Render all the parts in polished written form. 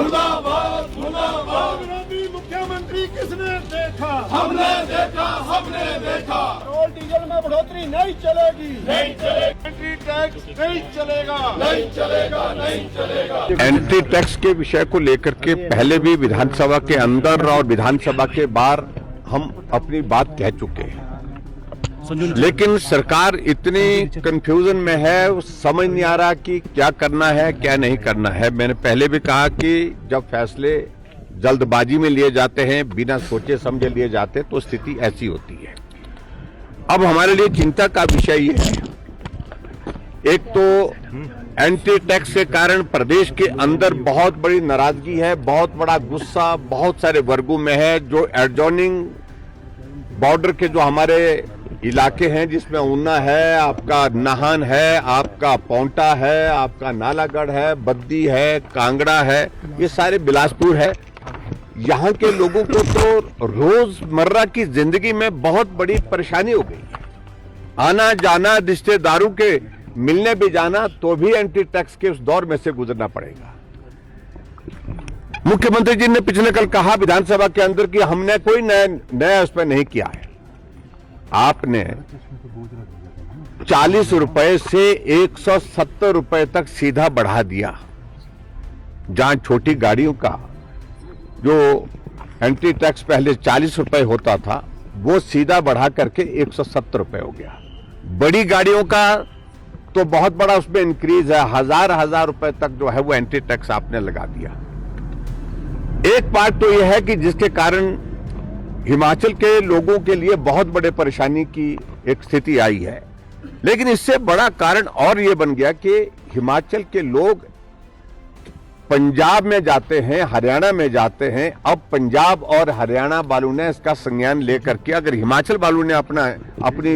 मुर्दाबाद मुर्दाबाद। विरोधी मुख्यमंत्री किसने देखा? हमने देखा, हमने देखा। पेट्रोल डीजल में बढ़ोतरी नहीं चलेगी, नहीं चलेगा, एंट्री टैक्स नहीं चलेगा, नहीं चलेगा, नहीं चलेगा। एंट्री टैक्स के विषय को लेकर के पहले भी विधानसभा के अंदर और विधानसभा के बाहर हम अपनी बात कह चुके हैं, लेकिन सरकार इतनी कंफ्यूजन में है, समझ नहीं आ रहा कि क्या करना है क्या नहीं करना है। मैंने पहले भी कहा कि जब फैसले जल्दबाजी में लिए जाते हैं, बिना सोचे समझे लिए जाते हैं, तो स्थिति ऐसी होती है। अब हमारे लिए चिंता का विषय ये है, एक तो एंट्री टैक्स के कारण प्रदेश के अंदर बहुत बड़ी नाराजगी है, बहुत बड़ा गुस्सा बहुत सारे वर्गों में है। जो एडजॉइनिंग बॉर्डर के जो हमारे इलाके हैं, जिसमें ऊना है, आपका नाहन है, आपका पौंटा है, आपका नालागढ़ है, बद्दी है, कांगड़ा है, ये सारे बिलासपुर है। यहाँ के लोगों को तो रोजमर्रा की जिंदगी में बहुत बड़ी परेशानी हो गई है। आना जाना, रिश्तेदारों के मिलने भी जाना, तो भी एंट्री टैक्स के उस दौर में से गुजरना पड़ेगा। मुख्यमंत्री जी ने पिछले कल कहा विधानसभा के अंदर कि हमने कोई नया उसमें नहीं किया है। आपने 40 रुपए से 170 रुपए तक सीधा बढ़ा दिया। जहां छोटी गाड़ियों का जो एंट्री टैक्स पहले 40 रुपए होता था, वो सीधा बढ़ा करके 170 रुपए हो गया। बड़ी गाड़ियों का तो बहुत बड़ा उसमें इंक्रीज है, हजार रुपए तक जो है वो एंट्री टैक्स आपने लगा दिया। एक बात तो यह है कि जिसके कारण हिमाचल के लोगों के लिए बहुत बड़े परेशानी की एक स्थिति आई है, लेकिन इससे बड़ा कारण और यह बन गया कि हिमाचल के लोग पंजाब में जाते हैं, हरियाणा में जाते हैं। अब पंजाब और हरियाणा वालों ने इसका संज्ञान लेकर के अगर हिमाचल वालों ने अपनी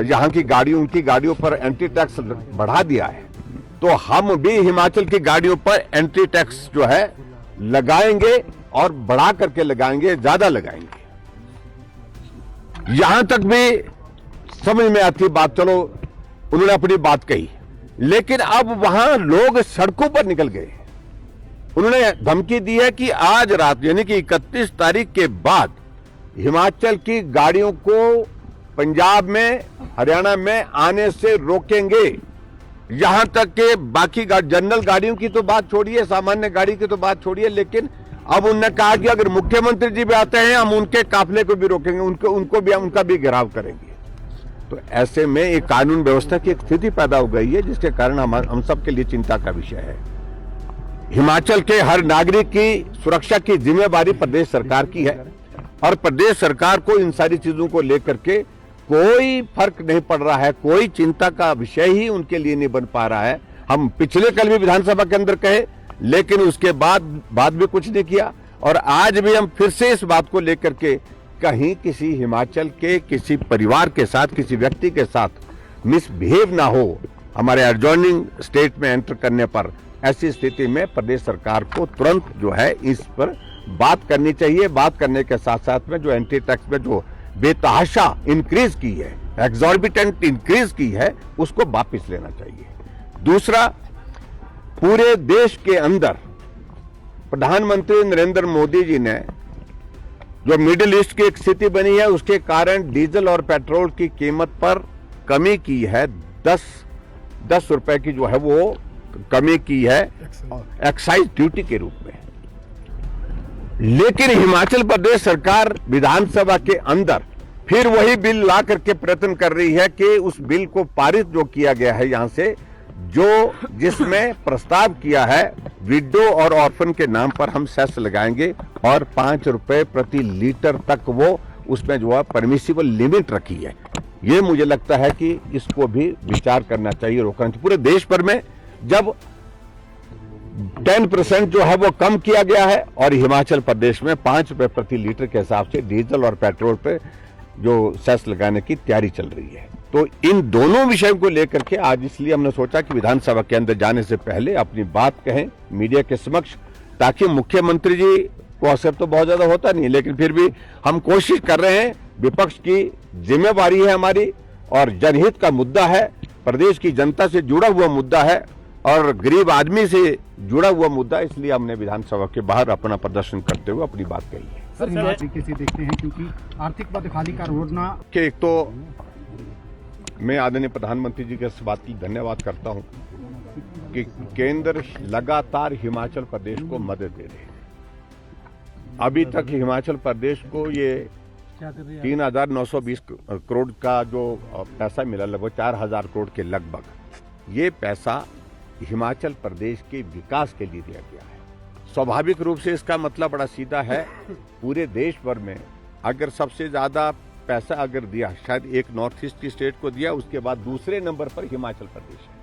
यहाँ की गाड़ियों, उनकी गाड़ियों पर एंट्री टैक्स बढ़ा दिया है, तो हम भी हिमाचल की गाड़ियों पर एंट्री टैक्स जो है लगाएंगे और बढ़ा करके लगाएंगे, ज्यादा लगाएंगे। यहां तक भी समझ में आती बात, चलो उन्होंने अपनी बात कही, लेकिन अब वहां लोग सड़कों पर निकल गए। उन्होंने धमकी दी है कि आज रात यानी कि 31 तारीख के बाद हिमाचल की गाड़ियों को पंजाब में, हरियाणा में आने से रोकेंगे। यहां तक के बाकी जनरल गाड़ियों की तो बात छोड़िए, सामान्य गाड़ी की तो बात छोड़िए, लेकिन अब उन्होंने कहा कि अगर मुख्यमंत्री जी भी आते हैं, हम उनके काफिले को भी रोकेंगे, उनका भी घेराव करेंगे। तो ऐसे में एक कानून व्यवस्था की एक स्थिति पैदा हो गई है, जिसके कारण हम सब के लिए चिंता का विषय है। हिमाचल के हर नागरिक की सुरक्षा की जिम्मेवारी प्रदेश सरकार की है, और प्रदेश सरकार को इन सारी चीजों को लेकर के कोई फर्क नहीं पड़ रहा है, कोई चिंता का विषय ही उनके लिए नहीं बन पा रहा है। हम पिछले कल भी विधानसभा के अंदर कहे, लेकिन उसके बाद भी कुछ नहीं किया, और आज भी हम फिर से इस बात को लेकर के कहीं किसी हिमाचल के किसी परिवार के साथ, किसी व्यक्ति के साथ मिसबिहेव ना हो हमारे एडजॉइनिंग स्टेट में एंटर करने पर। ऐसी स्थिति में प्रदेश सरकार को तुरंत जो है इस पर बात करनी चाहिए। बात करने के साथ साथ में जो एंट्री टैक्स में जो बेतहाशा इंक्रीज की है, एग्जॉर्बिटेंट इंक्रीज की है, उसको वापस लेना चाहिए। दूसरा, पूरे देश के अंदर प्रधानमंत्री नरेंद्र मोदी जी ने जो मिडिल ईस्ट की एक स्थिति बनी है, उसके कारण डीजल और पेट्रोल की कीमत पर कमी की है। 10 रुपए की जो है वो कमी की है एक्साइज ड्यूटी के रूप में। लेकिन हिमाचल प्रदेश सरकार विधानसभा के अंदर फिर वही बिल ला करके प्रयत्न कर रही है कि उस बिल को पारित जो किया गया है यहां से, जो जिसमें प्रस्ताव किया है विडो और ऑर्फन के नाम पर हम सेस लगाएंगे, और 5 रुपए प्रति लीटर तक वो उसमें जो है परमिसिबल लिमिट रखी है। ये मुझे लगता है कि इसको भी विचार करना चाहिए, रोकना चाहिए। पूरे देश भर में जब 10% जो है वो कम किया गया है, और हिमाचल प्रदेश में 5 रुपए प्रति लीटर के हिसाब से डीजल और पेट्रोल पे जो सेस लगाने की तैयारी चल रही है। तो इन दोनों विषयों को लेकर के आज इसलिए हमने सोचा कि विधानसभा के अंदर जाने से पहले अपनी बात कहें मीडिया के समक्ष, ताकि मुख्यमंत्री जी को असर तो बहुत ज्यादा होता नहीं, लेकिन फिर भी हम कोशिश कर रहे हैं। विपक्ष की जिम्मेवारी है हमारी, और जनहित का मुद्दा है, प्रदेश की जनता से जुड़ा हुआ मुद्दा है, और गरीब आदमी से जुड़ा हुआ मुद्दा, इसलिए हमने विधानसभा के बाहर अपना प्रदर्शन करते हुए अपनी बात कही है। सर इस तरीके से देखते हैं क्योंकि आर्थिक बदहाली का रोडना कि एक तो मैं आदरणीय प्रधानमंत्री जी के इस बात की धन्यवाद करता हूं कि केंद्र लगातार हिमाचल प्रदेश को मदद दे रहे हैं। अभी तक हिमाचल प्रदेश को ये 3,920 करोड़ का जो पैसा मिला, लगभग 4,000 करोड़ के लगभग, ये पैसा हिमाचल प्रदेश के विकास के लिए दिया गया है। स्वाभाविक रूप से इसका मतलब बड़ा सीधा है, पूरे देश भर में अगर सबसे ज्यादा पैसा अगर दिया, शायद एक नॉर्थ ईस्ट की स्टेट को दिया, उसके बाद दूसरे नंबर पर हिमाचल प्रदेश है।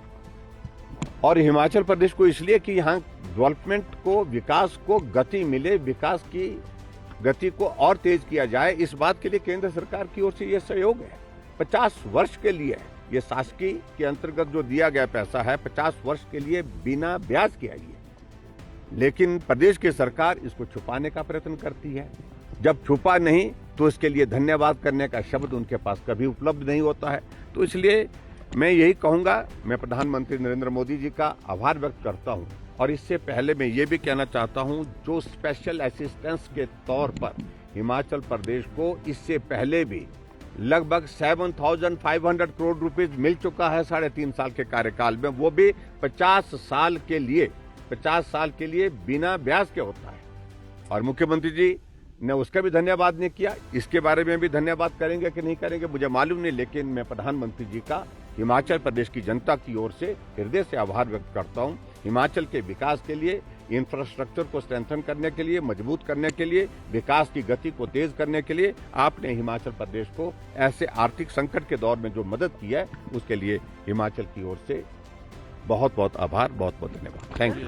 और हिमाचल प्रदेश को इसलिए कि यहाँ डेवलपमेंट को, विकास को गति मिले, विकास की गति को और तेज किया जाए, इस बात के लिए केंद्र सरकार की ओर से यह सहयोग है। 50 वर्ष के लिए ये शासकीय के अंतर्गत जो दिया गया पैसा है, 50 वर्ष के लिए बिना ब्याज के आई है। लेकिन प्रदेश की सरकार इसको छुपाने का प्रयत्न करती है। जब छुपा नहीं तो इसके लिए धन्यवाद करने का शब्द उनके पास कभी उपलब्ध नहीं होता है। तो इसलिए मैं यही कहूंगा, मैं प्रधानमंत्री नरेंद्र मोदी जी का आभार व्यक्त करता हूं। और इससे पहले मैं ये भी कहना चाहता हूं, जो स्पेशल असिस्टेंस के तौर पर हिमाचल प्रदेश को इससे पहले भी लगभग 7,500 करोड़ रुपीस मिल चुका है 3.5 साल के कार्यकाल में, वो भी 50 साल के लिए बिना ब्याज के होता है। और मुख्यमंत्री जी ने उसका भी धन्यवाद नहीं किया। इसके बारे में भी धन्यवाद करेंगे कि नहीं करेंगे मुझे मालूम नहीं, लेकिन मैं प्रधानमंत्री जी का हिमाचल प्रदेश की जनता की ओर से हृदय से आभार व्यक्त करता हूं। हिमाचल के विकास के लिए, इंफ्रास्ट्रक्चर को स्ट्रेंथन करने के लिए, मजबूत करने के लिए, विकास की गति को तेज करने के लिए आपने हिमाचल प्रदेश को ऐसे आर्थिक संकट के दौर में जो मदद की है, उसके लिए हिमाचल की ओर से बहुत बहुत आभार, बहुत बहुत धन्यवाद। Thank you.